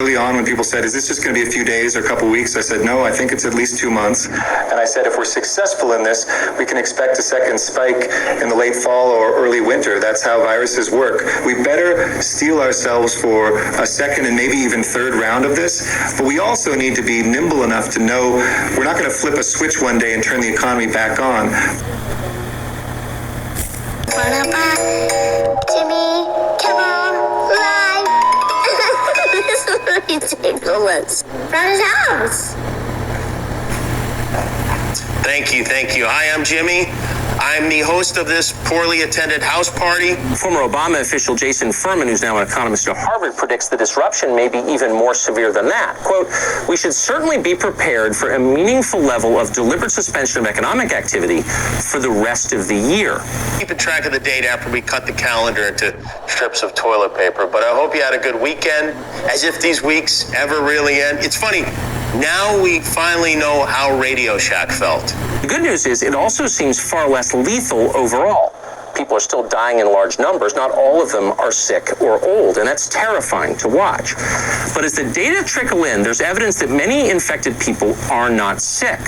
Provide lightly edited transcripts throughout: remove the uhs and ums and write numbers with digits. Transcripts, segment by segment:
Early on, when people said, is this just going to be a few days or a couple weeks? I said, no, I think it's at least 2 months. And I said, if we're successful in this, we can expect a second spike in the late fall or early winter. That's how viruses work. We better steel ourselves for a second and maybe even third round of this. But we also need to be nimble enough to know we're not going to flip a switch one day and turn the economy back on. Jimmy, come on, live. This is ridiculous. From his house. Thank you. Hi, I'm Jimmy. I'm the host of this poorly attended house party. Former Obama official Jason Furman, who's now an economist at Harvard, predicts the disruption may be even more severe than that. Quote, we should certainly be prepared for a meaningful level of deliberate suspension of economic activity for the rest of the year. Keeping track of the date after we cut the calendar into strips of toilet paper, but I hope you had a good weekend, as if these weeks ever really end. It's funny. Now we finally know how Radio Shack felt. The good news is it also seems far less lethal overall. People are still dying in large numbers. Not all of them are sick or old, and that's terrifying to watch. But as the data trickle in, there's evidence that many infected people are not sick.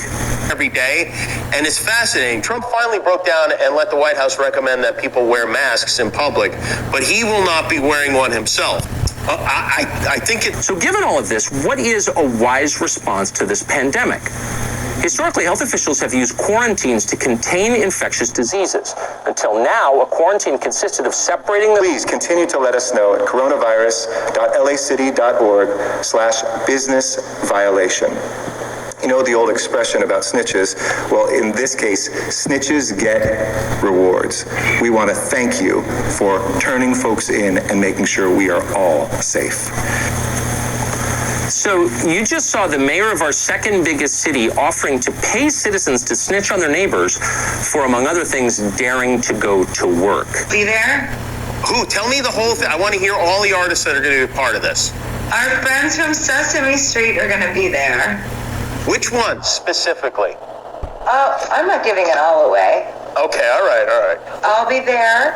Every day, and it's fascinating. Trump finally broke down and let the White House recommend that people wear masks in public, but he will not be wearing one himself. I think it... So given all of this, what is a wise response to this pandemic? Historically, health officials have used quarantines to contain infectious diseases. Until now, a quarantine consisted of separating the... Please continue to let us know at coronavirus.lacity.org/business violation. You know the old expression about snitches? Well, in this case, snitches get rewards. We want to thank you for turning folks in and making sure we are all safe. So you just saw the mayor of our second biggest city offering to pay citizens to snitch on their neighbors for, among other things, daring to go to work. Be there? Who? Tell me the whole thing. I want to hear all the artists that are going to be part of this. Our friends from Sesame Street are going to be there. Which ones specifically? Oh, I'm not giving it all away. Okay, all right. I'll be there.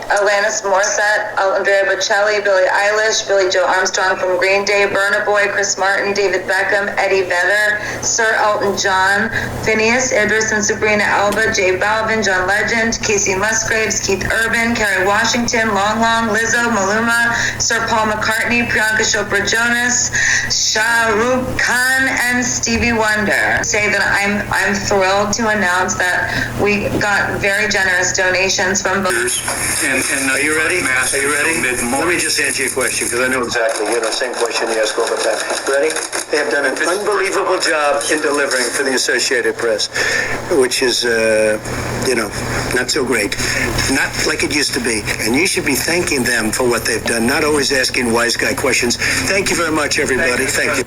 Alanis Morissette, Andrea Bocelli, Billie Eilish, Billie Joe Armstrong from Green Day, Burna Boy, Chris Martin, David Beckham, Eddie Vedder, Sir Elton John, Phineas Idris and Sabrina Alba, J Balvin, John Legend, Casey Musgraves, Keith Urban, Kerry Washington, Long Long, Lizzo, Maluma, Sir Paul McCartney, Priyanka Chopra Jonas, Shah Rukh Khan, and Stevie Wonder. Say that I'm thrilled to announce that we got very generous donations from both. And are you ready? Are you ready? Let me just answer your question because I know exactly. The same question you ask all the time. Ready? They have done an unbelievable job in delivering for the Associated Press, which is, not so great. Not like it used to be. And you should be thanking them for what they've done, not always asking wise guy questions. Thank you very much, everybody. Thank you.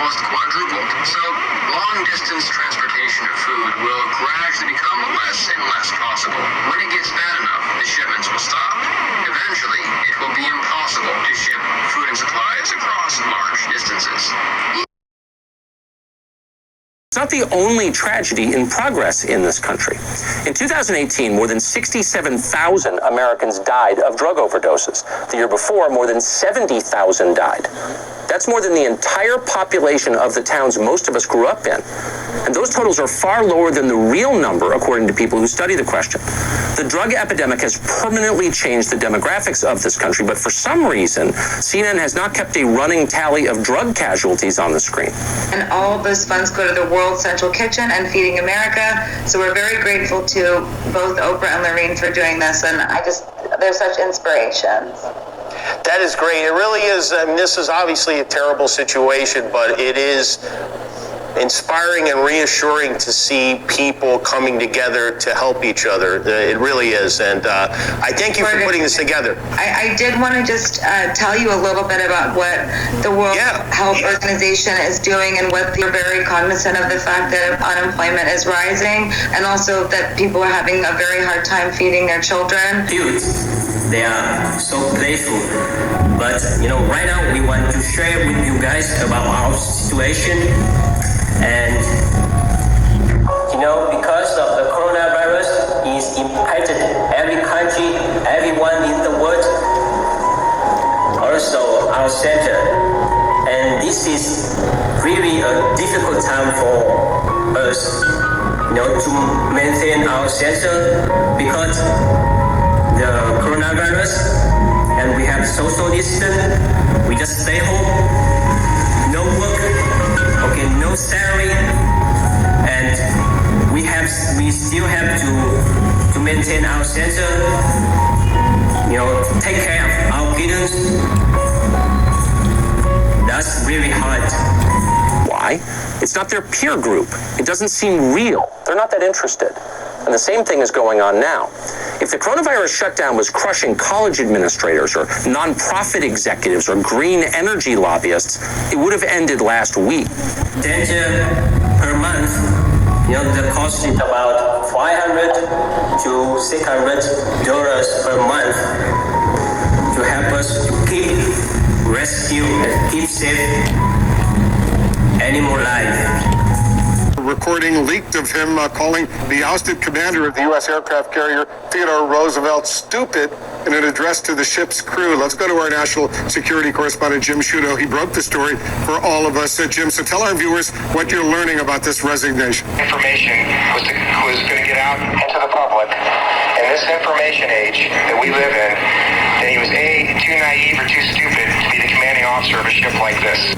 almost quadrupled. So long-distance transportation of food will gradually become less and less possible. When it gets bad enough, the shipments will stop. Eventually, it will be impossible to ship food and supplies across large distances. It's not the only tragedy in progress in this country. In 2018, more than 67,000 Americans died of drug overdoses. The year before, more than 70,000 died. That's more than the entire population of the towns most of us grew up in. And those totals are far lower than the real number, according to people who study the question. The drug epidemic has permanently changed the demographics of this country, but for some reason, CNN has not kept a running tally of drug casualties on the screen. And all of those funds go to the World Central Kitchen and Feeding America. So we're very grateful to both Oprah and Lorene for doing this. And they're such inspirations. That is great. It really is. I mean, this is obviously a terrible situation, but it is inspiring and reassuring to see people coming together to help each other. It really is. And I thank you for putting this together. I did want to just tell you a little bit about what the World Health Organization is doing and what they're very cognizant of the fact that unemployment is rising and also that people are having a very hard time feeding their children. They are so playful, but right now we want to share with you guys about our situation, and because of the coronavirus is impacted every country, everyone in the world, also our center, and this is really a difficult time for us, to maintain our center because the coronavirus, and we have social distance. We just stay home, no work, no salary, and we still have to maintain our center, take care of our kittens. That's really hard. Why? It's not their peer group. It doesn't seem real. They're not that interested. And the same thing is going on now. If the coronavirus shutdown was crushing college administrators or nonprofit executives or green energy lobbyists, it would have ended last week. Danger per month, the cost is about $500 to $600 per month to help us to keep rescue and keep safe animal life. Recording leaked of him calling the ousted commander of the U.S. aircraft carrier Theodore Roosevelt stupid in an address to the ship's crew. Let's go to our national security correspondent, Jim Sciutto. He broke the story for all of us. Jim, so tell our viewers what you're learning about this resignation. Information was going to get out into the public. In this information age that we live in, that he was too naive or too stupid to be the commanding officer of a ship like this.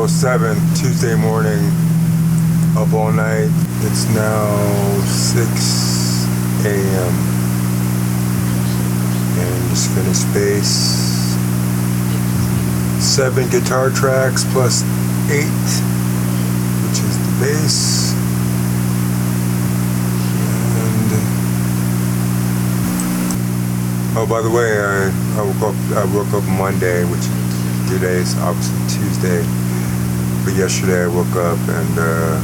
April 7th, Tuesday morning, up all night. It's now 6 a.m. and just finished bass. 7 guitar tracks plus 8, which is the bass. And oh, by the way, I woke up Monday, which today is obviously Tuesday. But yesterday I woke up and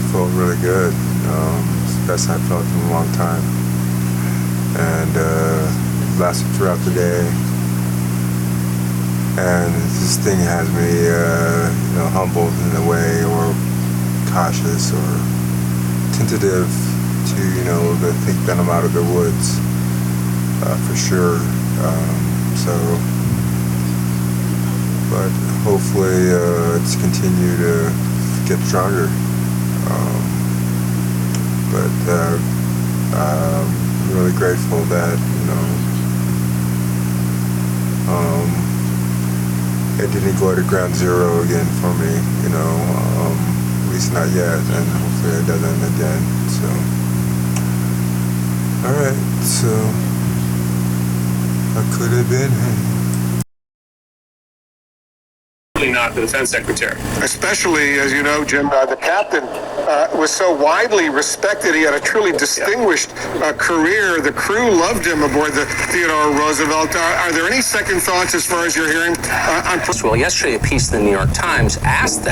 felt really good. It's the best I felt in a long time. And lasted throughout the day. And this thing has me, humbled in a way, or cautious, or tentative to, think that I'm out of the woods, for sure. But hopefully it's continue to get stronger. I'm really grateful that, it didn't go to ground zero again for me, at least not yet, and hopefully it doesn't again, so. Alright, so, I could have been Not the defense secretary. Especially, as you know, Jim, the captain was so widely respected. He had a truly distinguished career. The crew loved him aboard the Theodore Roosevelt. Are there any second thoughts as far as you're hearing? Well, yesterday a piece in the New York Times asked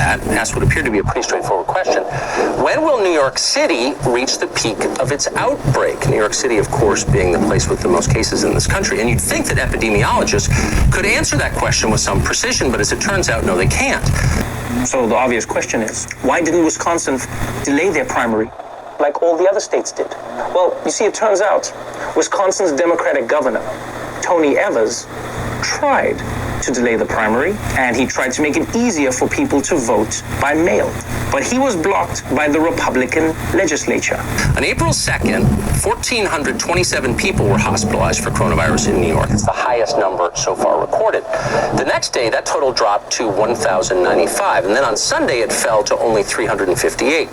what appeared to be a pretty straightforward question. When will New York City reach the peak of its outbreak? New York City, of course, being the place with the most cases in this country. And you'd think that epidemiologists could answer that question with some precision, but as it turns out, no, they can't. So the obvious question is, why didn't Wisconsin delay their primary like all the other states did? Well, you see, it turns out Wisconsin's Democratic governor, Tony Evers, tried to delay the primary, and he tried to make it easier for people to vote by mail. But he was blocked by the Republican legislature. On April 2nd, 1,427 people were hospitalized for coronavirus in New York. It's the highest number so far recorded. The next day, that total dropped to 1,095, and then on Sunday, it fell to only 358.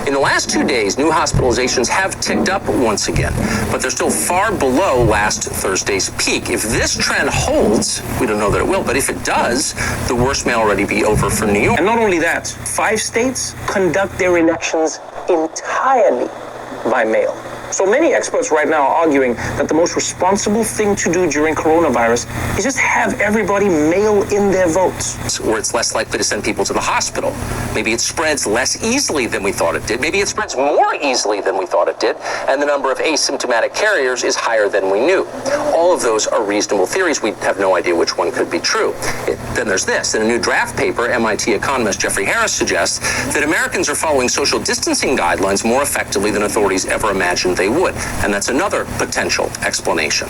In the last 2 days, new hospitalizations have ticked up once again, but they're still far below last Thursday's peak. If this trend holds, we don't know that it will, but if it does, the worst may already be over for New York. And not only that, 5 states conduct their elections entirely by mail. So many experts right now are arguing that the most responsible thing to do during coronavirus is just have everybody mail in their votes. Where it's less likely to send people to the hospital. Maybe it spreads less easily than we thought it did. Maybe it spreads more easily than we thought it did. And the number of asymptomatic carriers is higher than we knew. All of those are reasonable theories. We have no idea which one could be true. Then there's this. In a new draft paper, MIT economist Jeffrey Harris suggests that Americans are following social distancing guidelines more effectively than authorities ever imagined they would. And that's another potential explanation.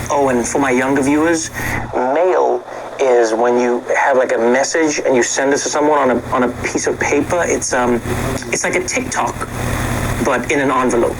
Oh, and for my younger viewers, mail is when you have like a message and you send it to someone on a piece of paper. It's like a TikTok, but in an envelope.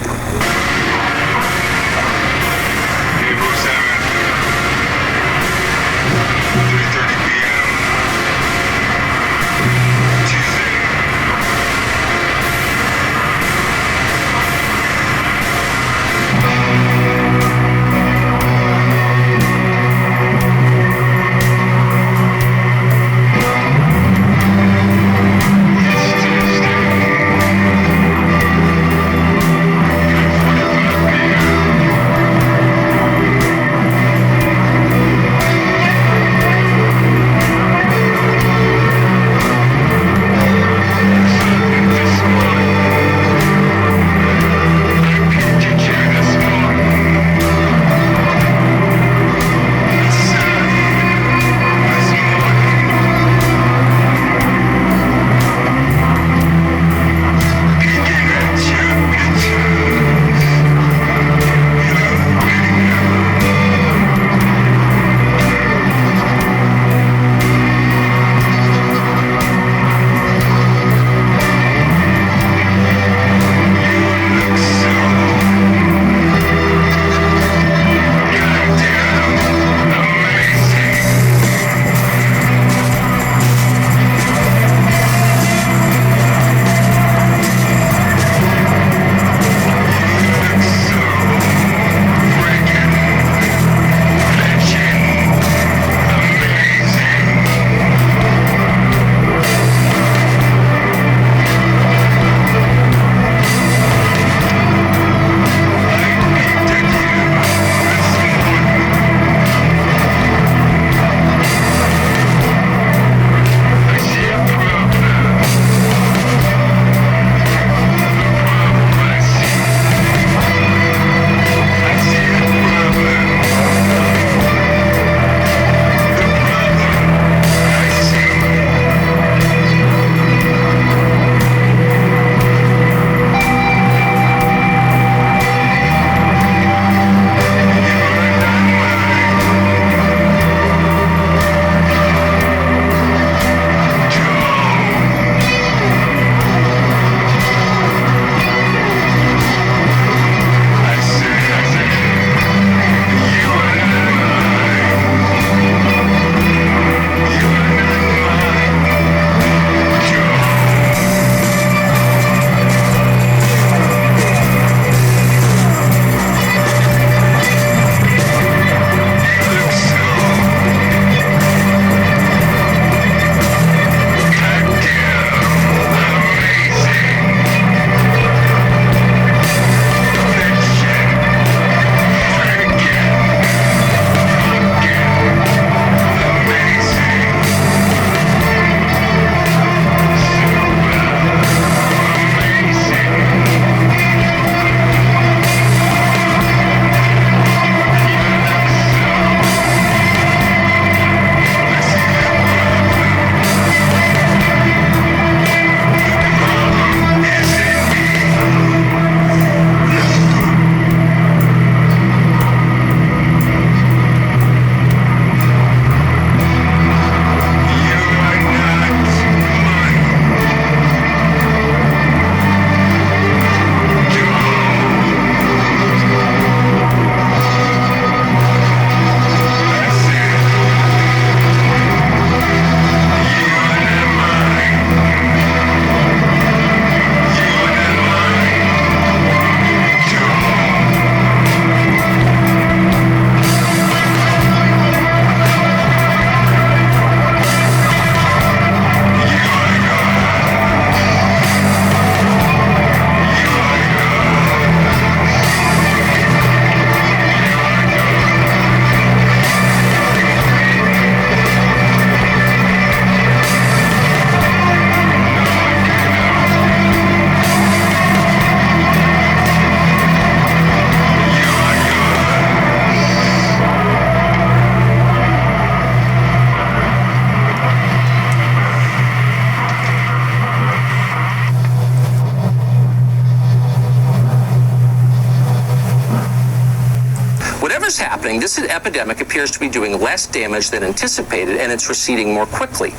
happening. This epidemic appears to be doing less damage than anticipated, and it's receding more quickly.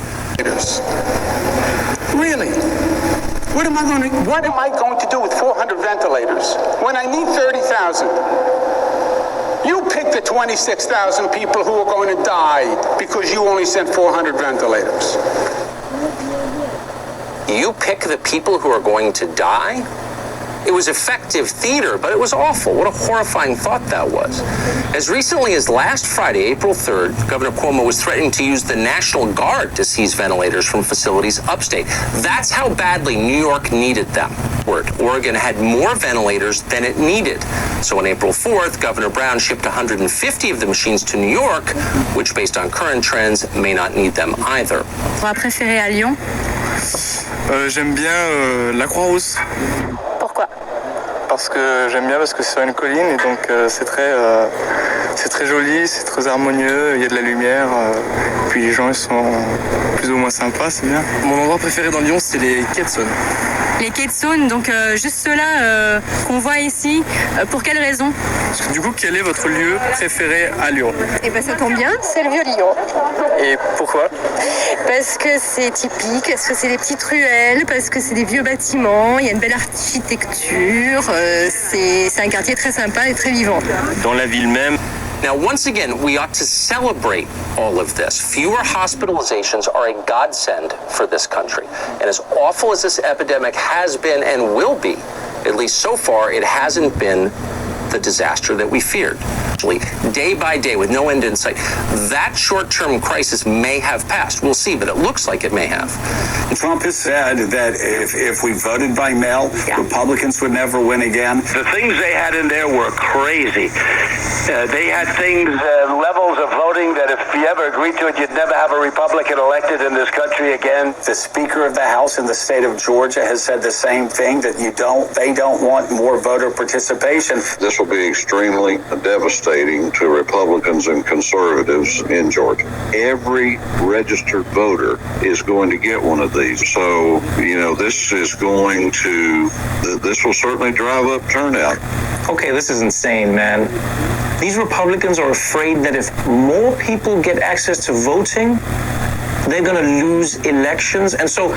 Really? What am I going to do with 400 ventilators when I need 30,000? You pick the 26,000 people who are going to die because you only sent 400 ventilators. You pick the people who are going to die? It was effective theater, but it was awful. What a horrifying thought that was. As recently as last Friday, April 3rd, Governor Cuomo was threatening to use the National Guard to seize ventilators from facilities upstate. That's how badly New York needed them. Oregon had more ventilators than it needed. So on April 4th, Governor Brown shipped 150 of the machines to New York, which based on current trends may not need them either. Préféré à Lyon? J'aime bien la Croix-Rousse. Pourquoi? Parce que j'aime bien parce que c'est sur une colline et donc c'est très joli, c'est très harmonieux, il y a de la lumière, puis les gens ils sont plus ou moins sympas, c'est bien. Mon endroit préféré dans Lyon, c'est les quais de Saône. Les quais de Saône, donc juste ceux-là qu'on voit ici, pour quelle raison? Du coup, quel est votre lieu préféré à Lyon? Eh ben ça tombe bien, c'est le Vieux-Lyon. Et pourquoi? Parce que c'est typique, parce que c'est des petites ruelles, parce que c'est des vieux bâtiments, il y a une belle architecture, c'est un quartier très sympa et très vivant. Dans la ville même. Now, once again, we ought to celebrate all of this. Fewer hospitalizations are a godsend for this country. And as awful as this epidemic has been and will be, at least so far, it hasn't been the disaster that we feared. Day by day, with no end in sight, that short-term crisis may have passed. We'll see, but it looks like it may have. Trump has said that if we voted by mail, Republicans would never win again. The things they had in there were crazy. They had things, levels of voting that if you ever agreed to it, you'd never have a Republican elected in this country again. The Speaker of the House in the state of Georgia has said the same thing, that they don't want more voter participation. This will be extremely devastating to Republicans and conservatives in Georgia. Every registered voter is going to get one of these. So, this will certainly drive up turnout. Okay, this is insane, man. These Republicans are afraid that if more people get access to voting, they're going to lose elections. And so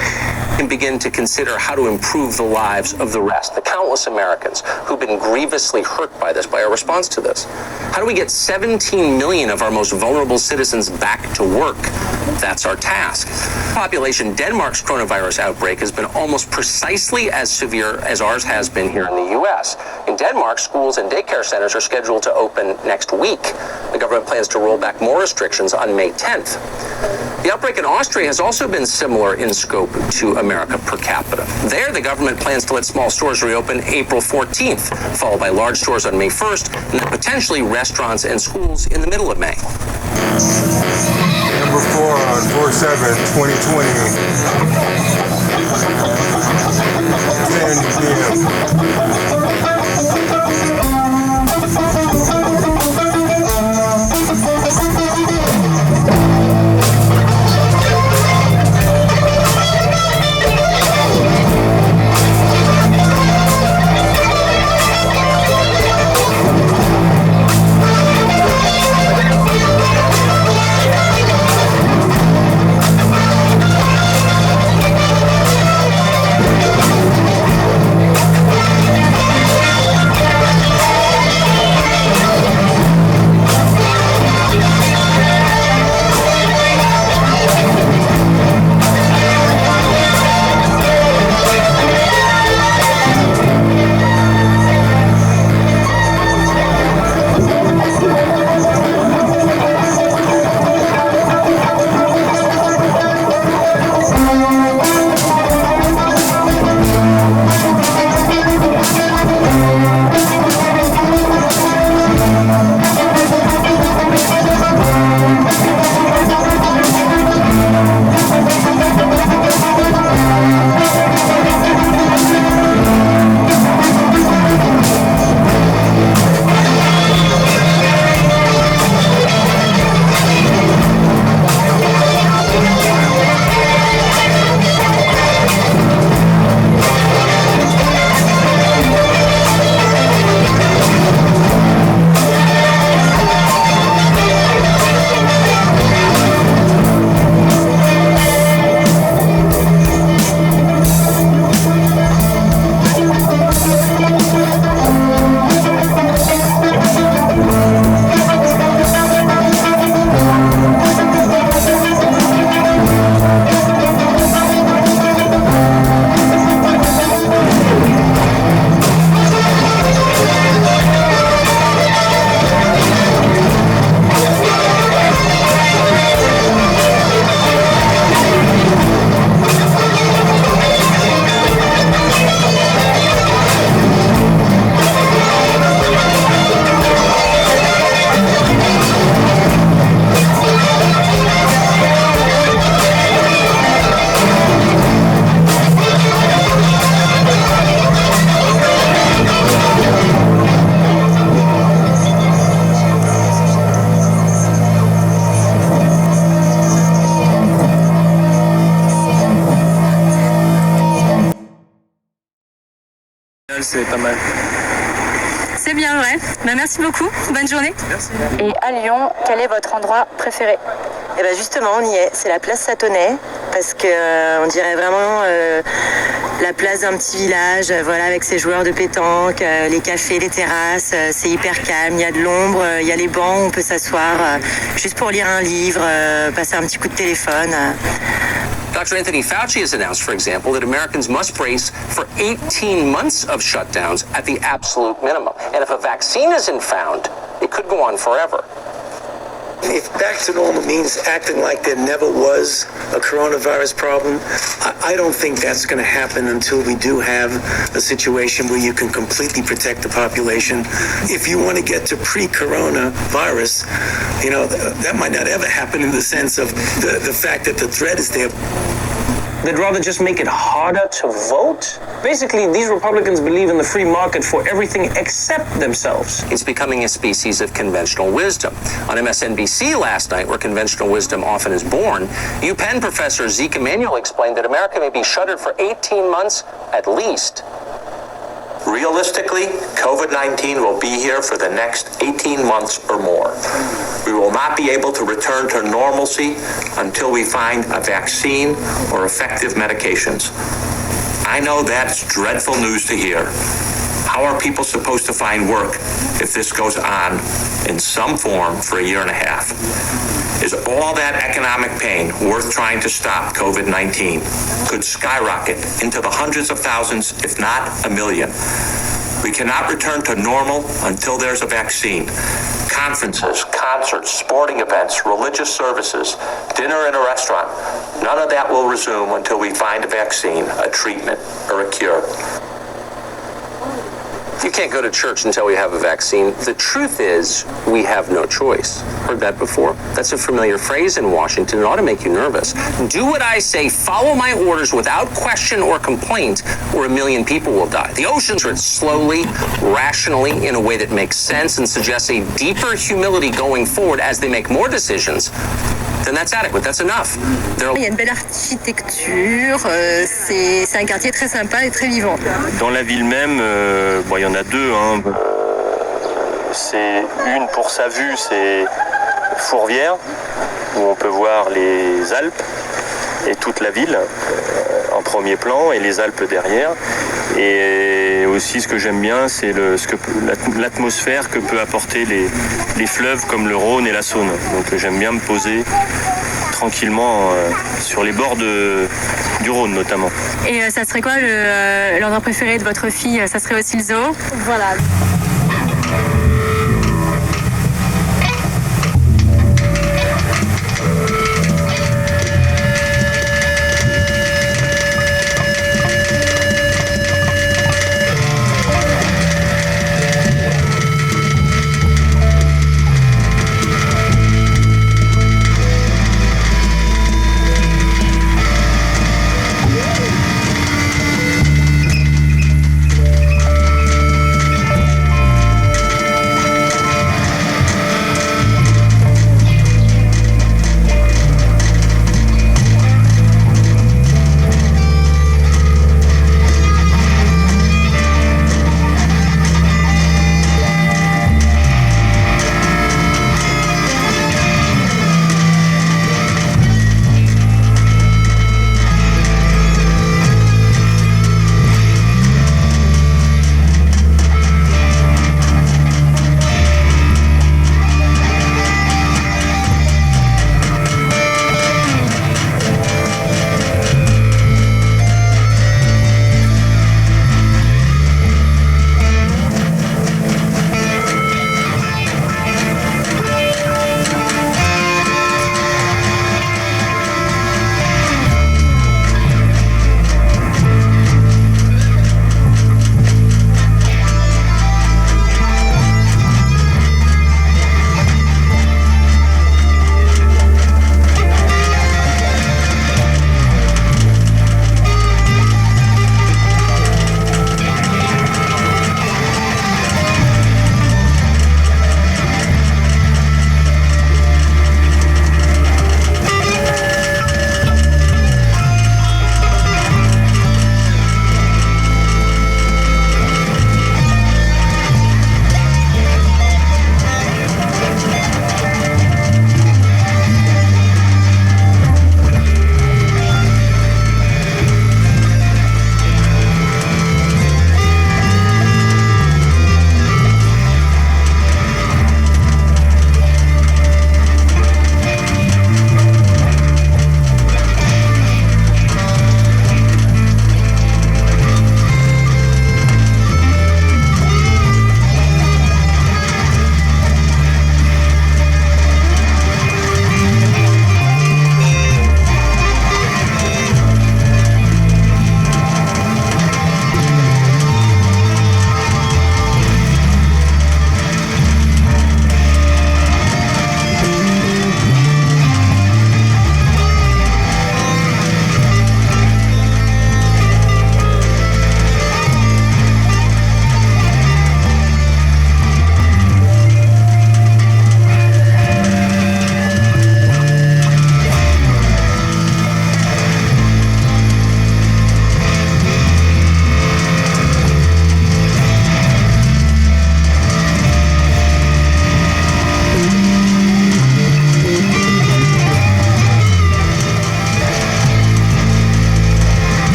can begin to consider how to improve the lives of the rest, the countless Americans who've been grievously hurt by this, by our response to this. How do we get 17 million of our most vulnerable citizens back to work? That's our task. Population, Denmark's coronavirus outbreak has been almost precisely as severe as ours has been here in the U.S. In Denmark, schools and daycare centers are scheduled to open next week. The government plans to roll back more restrictions on May 10th. The outbreak in Austria has also been similar in scope to America per capita. There, the government plans to let small stores reopen April 14th, followed by large stores on May 1st, and then potentially restaurants and schools in the middle of May. Number 4 on 4/7/2020. 10 p.m. c'est pas mal. C'est bien vrai. Merci beaucoup. Bonne journée. Merci. Et à Lyon, quel est votre endroit préféré? Eh ben justement, on y est. C'est la place Satonnet parce que on dirait vraiment la place d'un petit village, voilà, avec ses joueurs de pétanque, les cafés, les terrasses. C'est hyper calme. Il y a de l'ombre, il y a les bancs où on peut s'asseoir juste pour lire un livre, passer un petit coup de téléphone. Dr. Anthony Fauci has announced, for example, that Americans must brace for 18 months of shutdowns at the absolute minimum. And if a vaccine isn't found, it could go on forever. If back to normal means acting like there never was a coronavirus problem, I don't think that's going to happen until we do have a situation where you can completely protect the population. If you want to get to pre-coronavirus, you know, that might not ever happen in the sense of the fact that the threat is there. They'd rather just make it harder to vote? Basically, these Republicans believe in the free market for everything except themselves. It's becoming a species of conventional wisdom. On MSNBC last night, where conventional wisdom often is born, UPenn professor Zeke Emanuel explained that America may be shuttered for 18 months at least. Realistically, COVID-19 will be here for the next 18 months or more. We will not be able to return to normalcy until we find a vaccine or effective medications. I know that's dreadful news to hear. How are people supposed to find work if this goes on in some form for a year and a half? Is all that economic pain worth trying to stop COVID-19? Could skyrocket into the hundreds of thousands, if not a million. We cannot return to normal until there's a vaccine. Conferences, concerts, sporting events, religious services, dinner in a restaurant, none of that will resume until we find a vaccine, a treatment, or a cure. You can't go to church until we have a vaccine. The truth is, we have no choice. Heard that before? That's a familiar phrase in Washington. It ought to make you nervous. Do what I say, follow my orders without question or complaint, or a million people will die. The oceans are slowly, rationally, in a way that makes sense and suggests a deeper humility going forward as they make more decisions. Then that's adequate, that's enough. Il y a une belle architecture, c'est un quartier très sympa et très vivant. Dans la ville même, bon, il y en a deux. Hein. C'est une pour sa vue, c'est Fourvière, où on peut voir les Alpes et toute la ville en premier plan et les Alpes derrière. Et aussi ce que j'aime bien, c'est l'atmosphère que peut apporter les fleuves comme le Rhône et la Saône. Donc j'aime bien me poser tranquillement sur les bords du Rhône notamment. Et ça serait quoi l'endroit préféré de votre fille? Ça serait aussi le zoo? Voilà.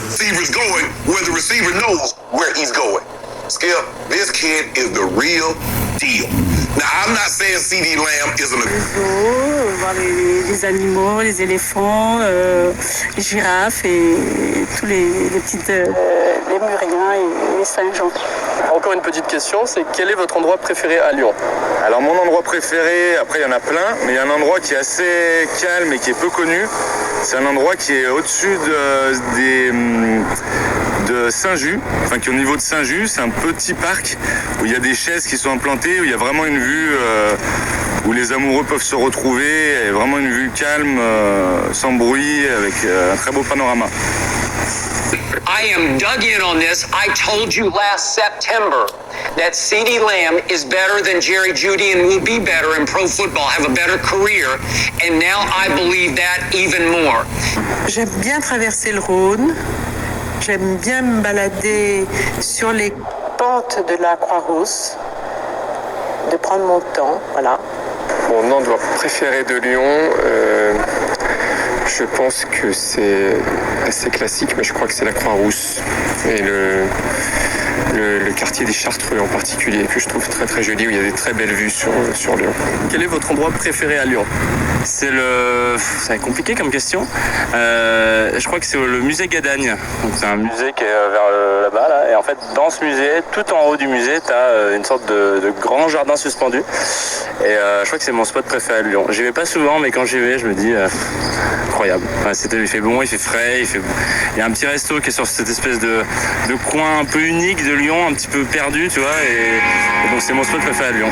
Receiver's going where the receiver knows where he's going. Skip, this kid is the real deal. Now, I'm not saying CD Lamb isn't a... Voir les animaux, les éléphants, les girafes et tous les petites... les muriens et les singes. Encore une petite question, c'est quel est votre endroit préféré à Lyon? Alors mon endroit préféré, après il y en a plein, mais il y a un endroit qui est assez calme et qui est peu connu. C'est un endroit qui est au-dessus de Saint-Just, enfin qui est au niveau de Saint-Just. C'est un petit parc où il y a des chaises qui sont implantées, où il y a vraiment une vue où les amoureux peuvent se retrouver, et vraiment une vue calme, sans bruit, avec un très beau panorama. I am dug in on this. I told you last September that CeeDee Lamb is better than Jerry Jeudy and will be better in pro football, have a better career, and now I believe that even more. J'aime bien traverser le Rhône. J'aime bien me balader sur les pentes de la Croix-Rousse, de prendre mon temps, voilà. Mon endroit préféré de Lyon, je pense que c'est assez classique, mais je crois que c'est la Croix-Rousse et le quartier des Chartreux en particulier, que je trouve très très joli, où il y a des très belles vues sur Lyon. Quel est votre endroit préféré à Lyon? C'est compliqué comme question. Je crois que c'est le musée Gadagne. C'est un musée qui est vers là-bas, là. Et en fait, dans ce musée, tout en haut du musée, tu as une sorte de grand jardin suspendu. Et je crois que c'est mon spot préféré à Lyon. J'y vais pas souvent, mais quand j'y vais, je me dis incroyable. Enfin, il fait bon, il fait frais, il y a un petit resto qui est sur cette espèce de coin un peu unique de Lyon, un petit peu perdu, tu vois. Et donc c'est mon spot préféré à Lyon.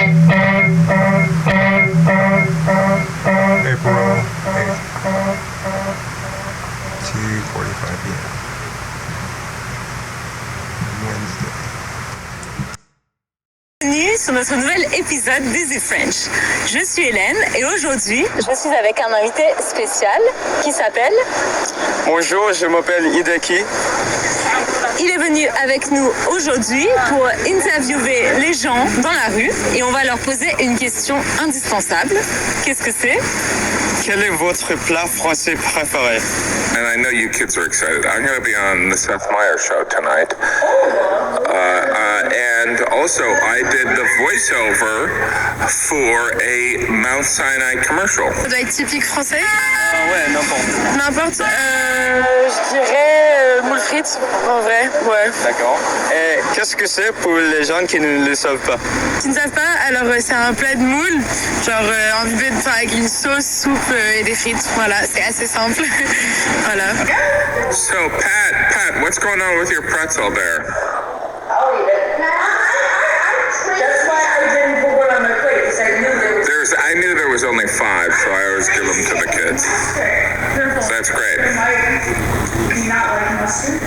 April 8th, 2:45 p.m. Wednesday. Bienvenue sur notre nouvel épisode d'Easy French. Je suis Hélène et aujourd'hui, je suis avec un invité spécial qui s'appelle... Bonjour, je m'appelle Hideki. Il est venu avec nous aujourd'hui pour interviewer les gens dans la rue et on va leur poser une question indispensable. Qu'est-ce que c'est? Quel est votre plat français préféré? And I know you kids are excited. I'm going to be on the Seth Meyers show tonight. And also, I did the voiceover for a Mount Sinai commercial. Ça doit être typique français? Ouais, n'importe. N'importe. Je dirais moule frites, en vrai, ouais. D'accord. Et qu'est-ce que c'est pour les gens qui ne le savent pas? Qui ne savent pas, alors c'est un plat de moule, genre imbibé avec une sauce, soupe et des frites. Voilà, c'est assez simple. Voilà. So, Pat, what's going on with your pretzel there? I'll eat it. That's why I didn't put one on my plate, because I knew there was... I knew there was only 5, so I always give them to the kids. So that's great. Do you not like mustard?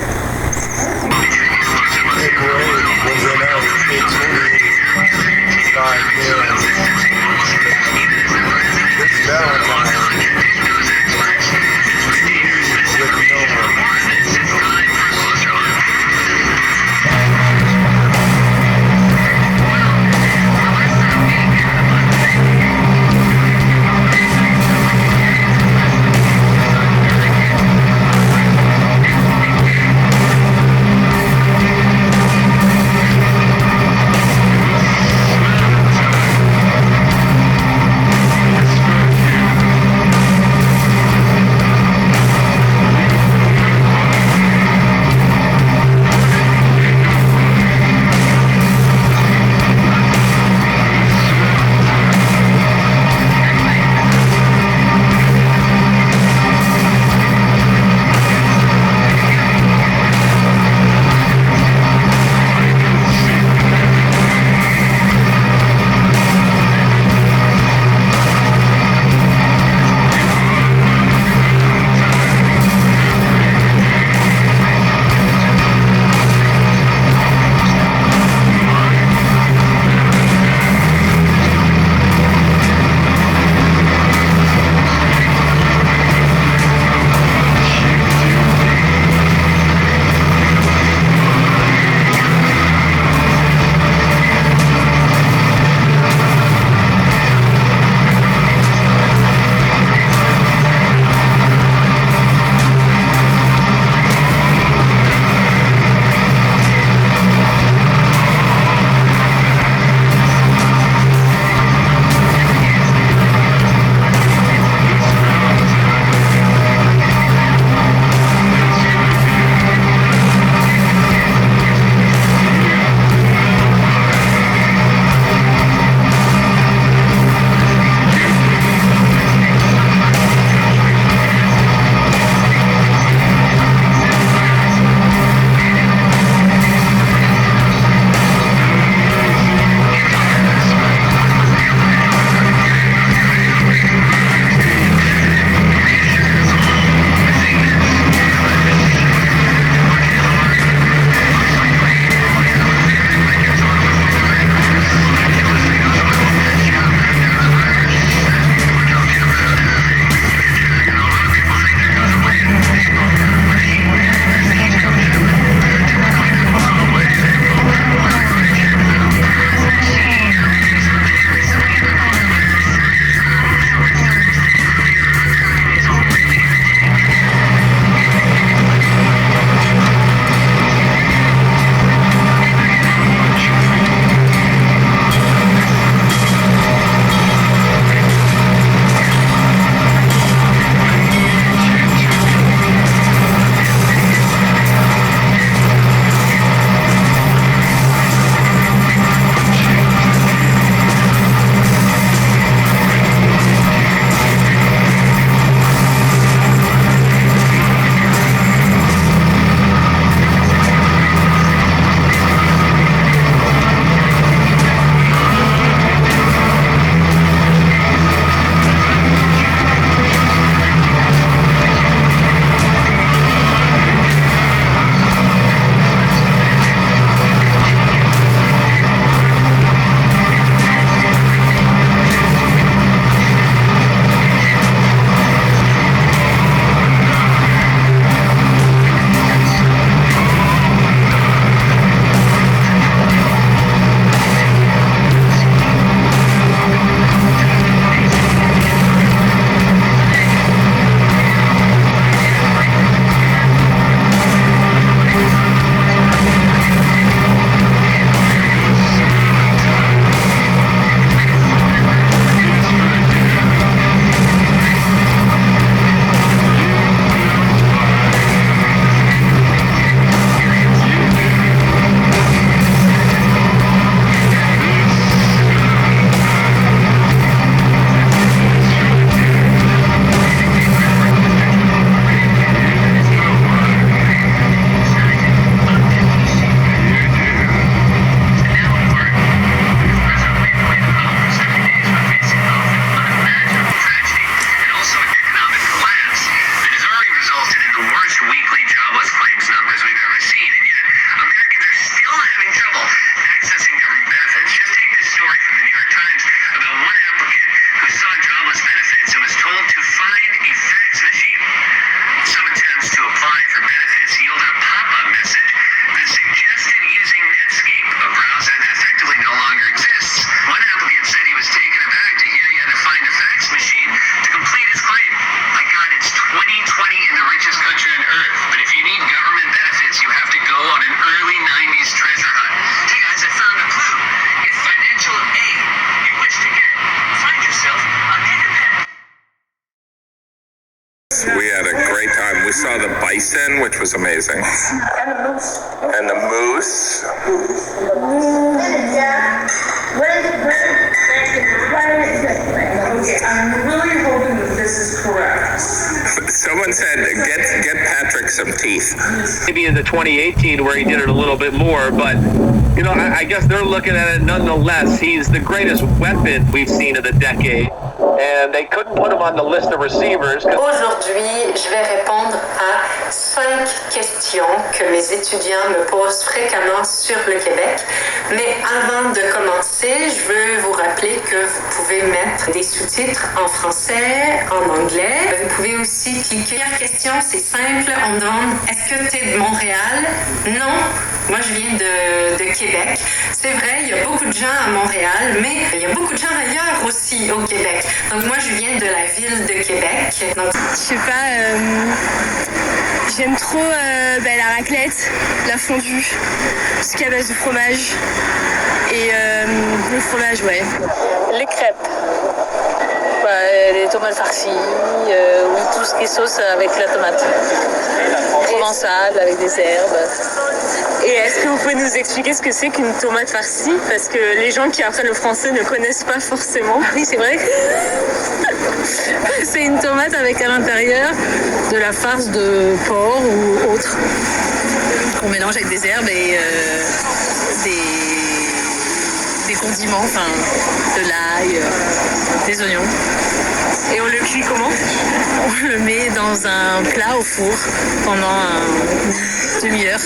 bison, which was amazing. And the moose. Okay, I'm really hoping that this is correct. Someone said, get Patrick some teeth. Maybe in the 2018 where he did it a little bit more, but you know, I guess they're looking at it nonetheless. He's the greatest weapon we've seen of the decade, and they couldn't put him on the list of receivers. Aujourd'hui, je vais répondre à 5 questions que mes étudiants me posent fréquemment sur le Québec. Mais avant de commencer, je veux vous rappeler que vous pouvez mettre des sous-titres en français, en anglais. Vous pouvez aussi cliquer. Première question, c'est simple. On me demande, est-ce que tu es de Montréal? Non. Moi, je viens de Québec. C'est vrai, il y a beaucoup de gens à Montréal, mais il y a beaucoup de gens ailleurs aussi au Québec. Donc, moi, je viens de la ville de Québec. Donc, Je sais pas, j'aime trop la raclette, la fondue, tout ce qui est à base de fromage. Et le fromage, ouais. Les crêpes. Les tomates farcies, ou tout ce qui est sauce avec la tomate. Provençale, avec des herbes. Et est-ce que vous pouvez nous expliquer ce que c'est qu'une tomate farcie? Parce que les gens qui apprennent le français ne connaissent pas forcément. Oui, c'est vrai. C'est une tomate avec à l'intérieur de la farce de porc ou autre. On mélange avec des herbes et des condiments, enfin de l'ail, des oignons. Et on le cuit comment? On le met dans un plat au four pendant une demi-heure.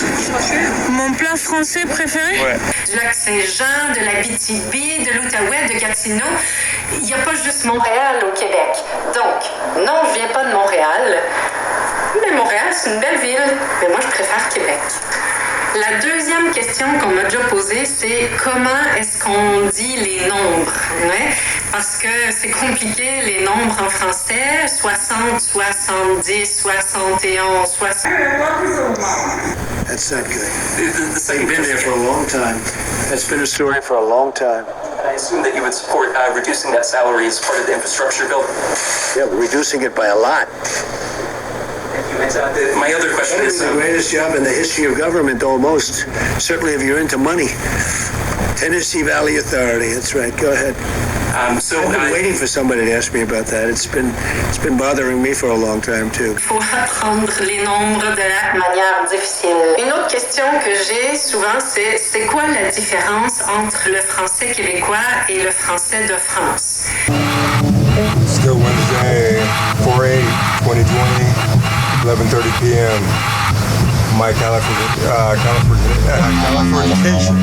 Mon plat français préféré? Ouais. Du lac Saint-Jean, de l'Abitibi, de l'Outaouais, de Gatineau. Il n'y a pas juste Montréal au Québec. Donc, non, je viens pas de Montréal. Mais Montréal, c'est une belle ville. Mais moi, je préfère Québec. La deuxième question qu'on m'a déjà posée, c'est comment est-ce qu'on dit les nombres? Ouais? Parce que c'est compliqué, les nombres en français. 60, 70, 71, 60. That's not good. They've been there for a long time. That's been a story for a long time. I assume that you would support reducing that salary as part of the infrastructure bill. Yeah, we're reducing it by a lot. My other question It's the greatest job in the history of government, almost. Certainly if you're into money. Tennessee Valley Authority, that's right. Go ahead. I've been waiting for somebody to ask me about that. It's been bothering me for a long time, too. Il faut apprendre les nombres de la manière difficile. Une autre question que j'ai souvent, c'est quoi la différence entre le français québécois et le français de France? Still Wednesday, 4/8/2020, 11:30 p.m. My Californication.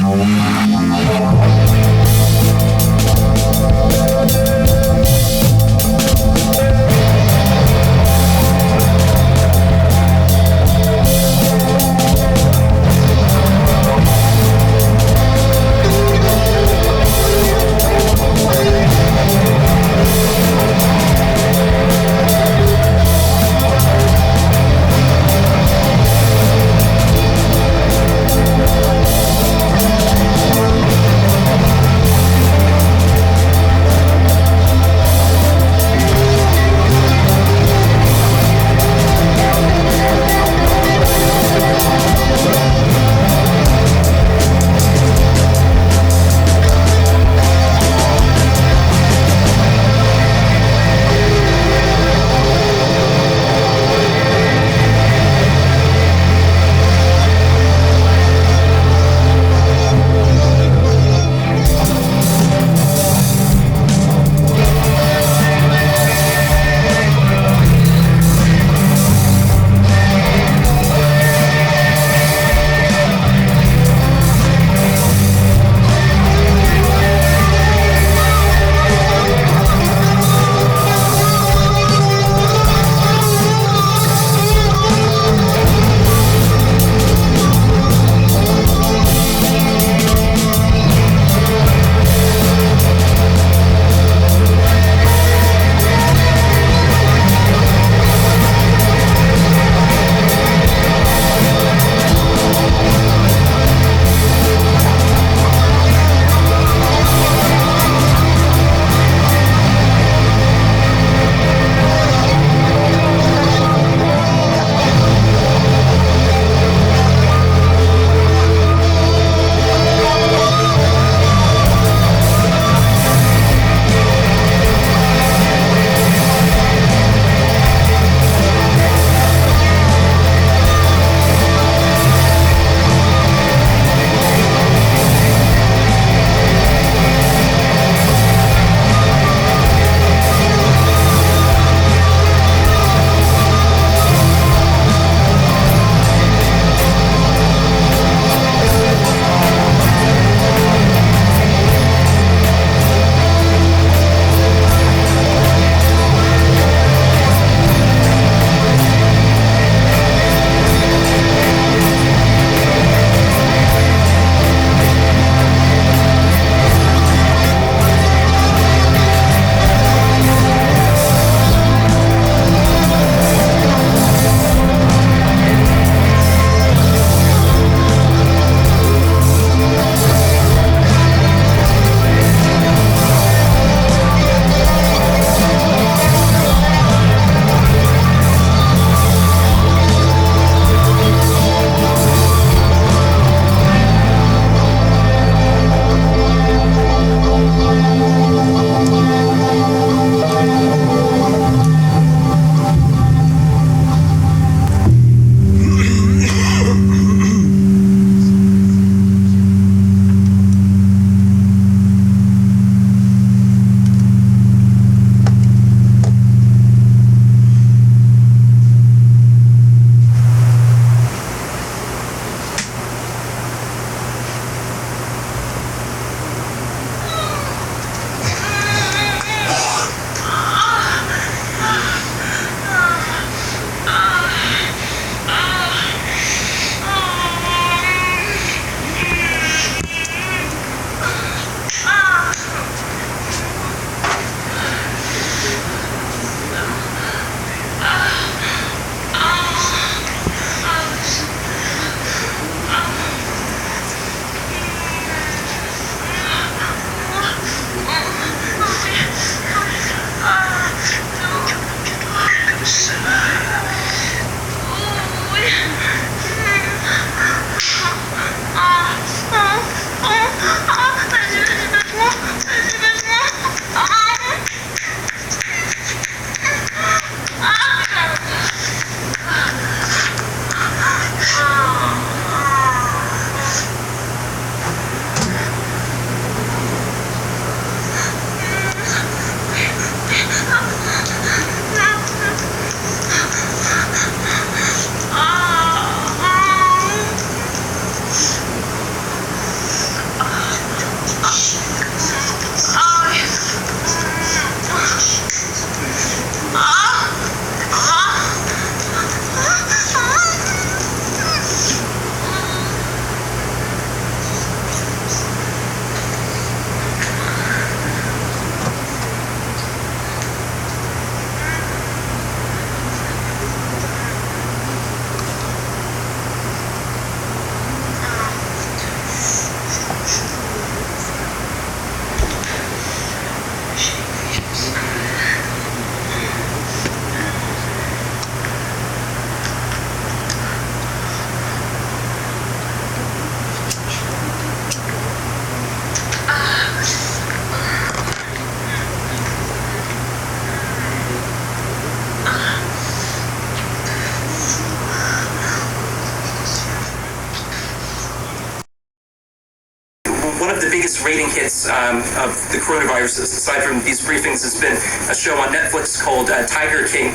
coronavirus, aside from these briefings, has been a show on Netflix called Tiger King.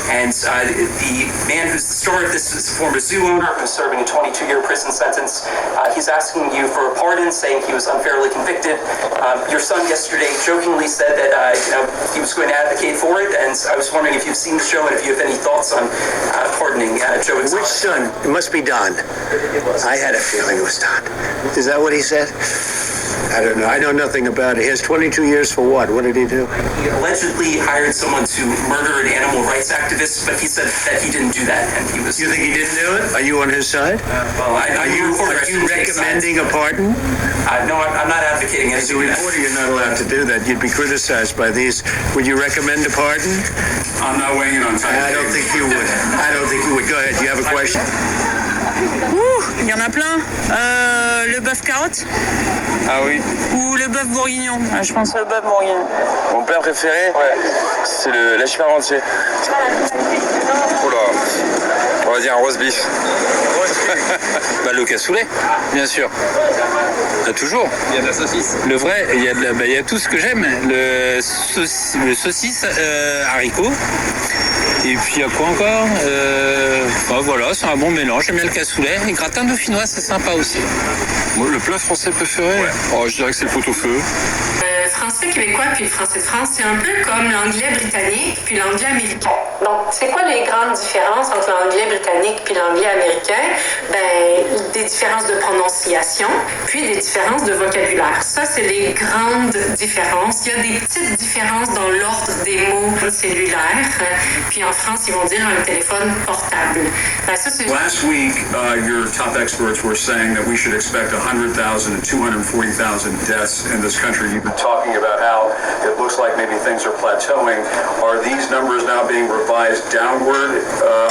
And the man who's the star of this is a former zoo owner who's serving a 22-year prison sentence. He's asking you for a pardon, saying he was unfairly convicted. Your son yesterday jokingly said that he was going to advocate for it, and I was wondering if you've seen the show and if you have any thoughts on pardoning Joe Exotic. Which son? It must be Don. I had a feeling it was Don. Is that what he said? I don't know. I know nothing about it. He has 22 years for what? What did he do? He allegedly hired someone to murder an animal rights activist, but he said that he didn't do that, and he was... You think he didn't do it? Are you on his side? Are you recommending a pardon? No, I'm not advocating it. As a reporter, you're not allowed to do that. You'd be criticized by these. Would you recommend a pardon? I'm not weighing in on time. I don't think you would. I don't think you would. Go ahead. You have a question? Il y en a plein. Le bœuf carotte. Ah oui. Ou le bœuf bourguignon. Je pense le bœuf bourguignon. Mon plat préféré, c'est le lâche parmentier. Oula, on va dire un roast beef. Bah, le cassoulet, bien sûr. Toujours. Il y a de la saucisse. Le vrai, il y a tout ce que j'aime. Le saucisse haricot. Et puis il y a quoi encore voilà, c'est un bon mélange. J'aime bien le cassoulet. Et gratin dauphinois, c'est sympa aussi. Moi, le plat français préféré, je dirais que c'est le pot-au-feu. Le français québécois puis le français de France, c'est un peu comme l'anglais britannique puis l'anglais américain. Donc, c'est quoi les grandes différences entre l'anglais britannique puis l'anglais américain? Des différences de prononciation, puis des différences de vocabulaire. Ça, c'est les grandes différences. Il y a des petites différences dans l'ordre des mots cellulaires. Puis en France, ils vont dire un téléphone portable. Last week, your top experts were saying that we should expect 100,000 to 240,000 deaths in this country. You've been talking about how it looks like maybe things are plateauing. Are these numbers now being revised downward?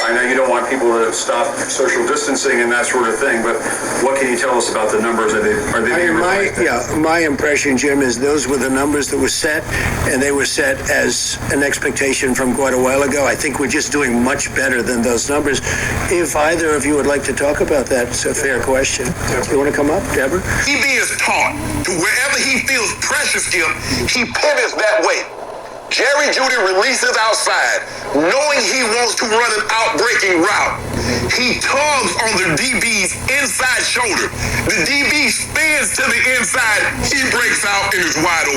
I know you don't want people to stop social distancing and that sort of thing, but what can you tell us about the numbers? Are they being revised? My impression, Jim, is those were the numbers that were set, and they were set as an expectation from quite a while ago. I think we're just doing much better than those numbers. If either of you would like to talk about that, it's a fair question. You want to come up, Deborah? DB is taught to wherever he feels pressure, Skip, he pivots that way. Jerry Jeudy releases outside, knowing he wants to run an outbreaking route. He tugs on the DB's inside shoulder. The DB spins to the inside. He breaks out and is wide open.